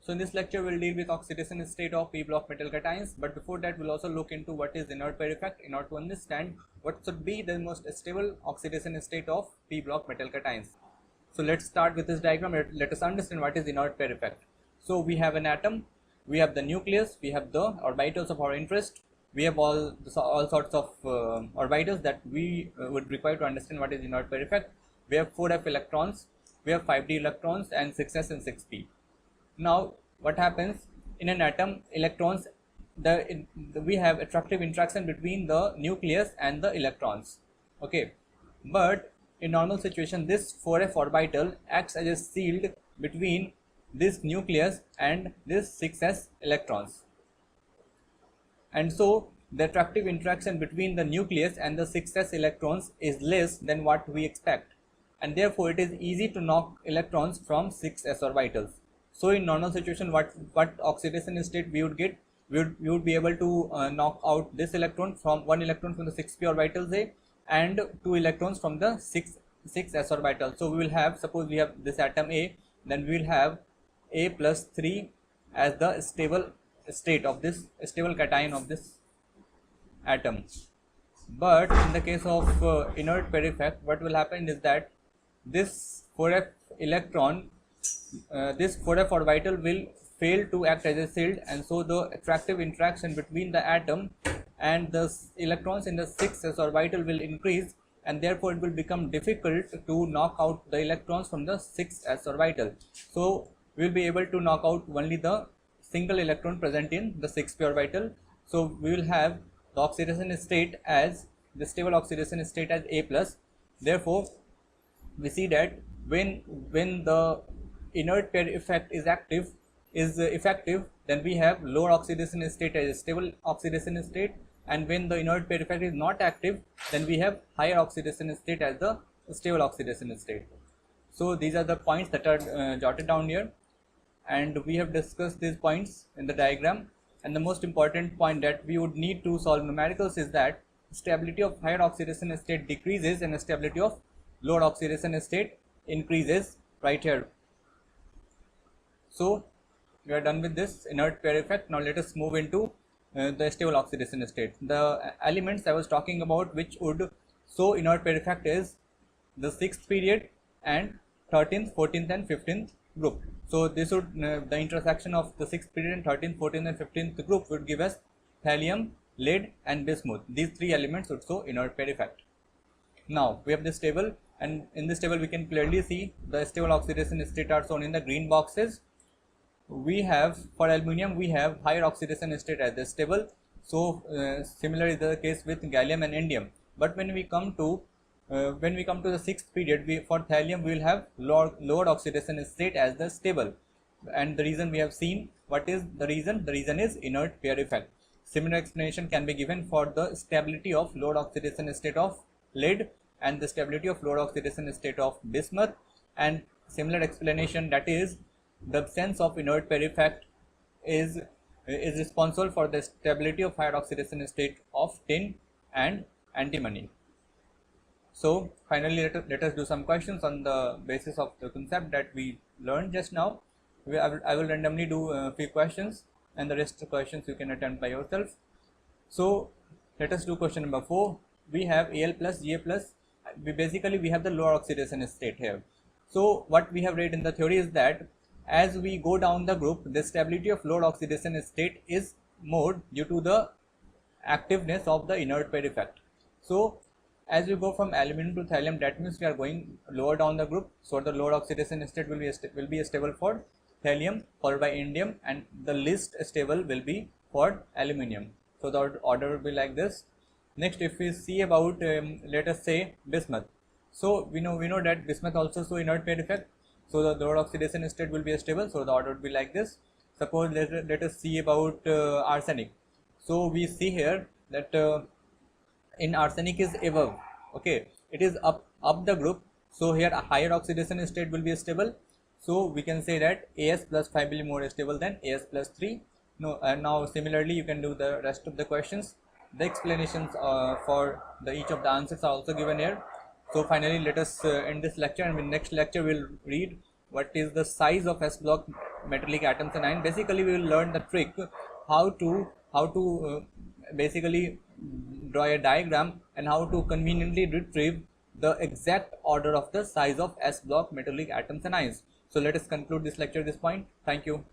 So in this lecture we'll deal with oxidation state of p block metal cations, but before that we'll also look into what is inert pair effect in order to understand what should be the most stable oxidation state of p block metal cations. So let's start with this diagram. Let us understand what is inert pair effect. So we have an atom, we have the nucleus, we have the orbitals of our interest, we have all sorts of orbitals that we would require to understand what is inert pair effect. We have 4f electrons, we have 5d electrons and 6s and 6p. Now what happens in an atom? Electrons, we have attractive interaction between the nucleus and the electrons, okay, but in normal situation this 4f orbital acts as a shield between this nucleus and this 6s electrons, and so the attractive interaction between the nucleus and the 6s electrons is less than what we expect, and therefore it is easy to knock electrons from 6s orbitals. So in normal situation, what oxidation state we would get? We would be able to knock out this electron from one electron from the 6p orbitals A and 2 electrons from the 6s orbital. So we will have, suppose we have this atom A, then we will have A plus 3 as the stable state of this stable cation of this atom. But in the case of inert pair effect, what will happen is that this 4f electron, this 4f orbital will fail to act as a shield, and so the attractive interaction between the atom and the electrons in the 6s orbital will increase, and therefore it will become difficult to knock out the electrons from the 6s orbital. So we will be able to knock out only the single electron present in the 6p orbital. So we will have the oxidation state as the stable oxidation state as A plus. Therefore we see that when the inert pair effect is effective, then we have lower oxidation state as a stable oxidation state, and when the inert pair effect is not active, then we have higher oxidation state as the stable oxidation state. So these are the points that are jotted down here, and we have discussed these points in the diagram. And the most important point that we would need to solve numericals is that stability of higher oxidation state decreases and stability of lower oxidation state increases right here. So we are done with this inert pair effect. Now let us move into the stable oxidation state. The elements I was talking about which would show inert pair effect is the 6th period and 13th, 14th and 15th group. So this would the intersection of the 6th period and 13th, 14th and 15th group would give us thallium, lead and bismuth. These three elements would show inert pair effect. Now we have this table, and in this table we can clearly see the stable oxidation state are shown in the green boxes. We have, for aluminium, we have higher oxidation state as the stable. So similar is the case with gallium and indium. But when we come to the 6th period, for thallium we will have lower oxidation state as the stable, and the reason we have seen. What is the reason? The reason is inert pair effect. Similar explanation can be given for the stability of lower oxidation state of lead and the stability of lower oxidation state of bismuth, and similar explanation, that is the absence of inert pair effect is responsible for the stability of higher oxidation state of tin and antimony. So finally let us do some questions on the basis of the concept that we learned just now. I will randomly do a few questions, and the rest of the questions you can attempt by yourself. So let us do question number 4. We have Al plus, Ga plus. We have the lower oxidation state here. So what we have read in the theory is that as we go down the group, the stability of lower oxidation state is more due to the activeness of the inert pair effect. So as we go from aluminum to thallium, that means we are going lower down the group. So the lower oxidation state will be stable for thallium, followed by indium, and the least stable will be for aluminium. So the order will be like this. Next, if we see about let us say bismuth. So we know that bismuth also show inert pair effect. So the lower oxidation state will be stable. So the order would be like this. Suppose let us see about arsenic. So we see here that in arsenic is above, okay, it is up the group. So here a higher oxidation state will be stable. So we can say that As plus 5 will be more stable than As plus 3. Now similarly you can do the rest of the questions. The explanations for each of the answers are also given here. So finally let us end this lecture, and in next lecture we will read what is the size of S block metallic atoms and ions. Basically we will learn the trick how to basically draw a diagram and how to conveniently retrieve the exact order of the size of S block metallic atoms and ions. So let us conclude this lecture at this point. Thank you.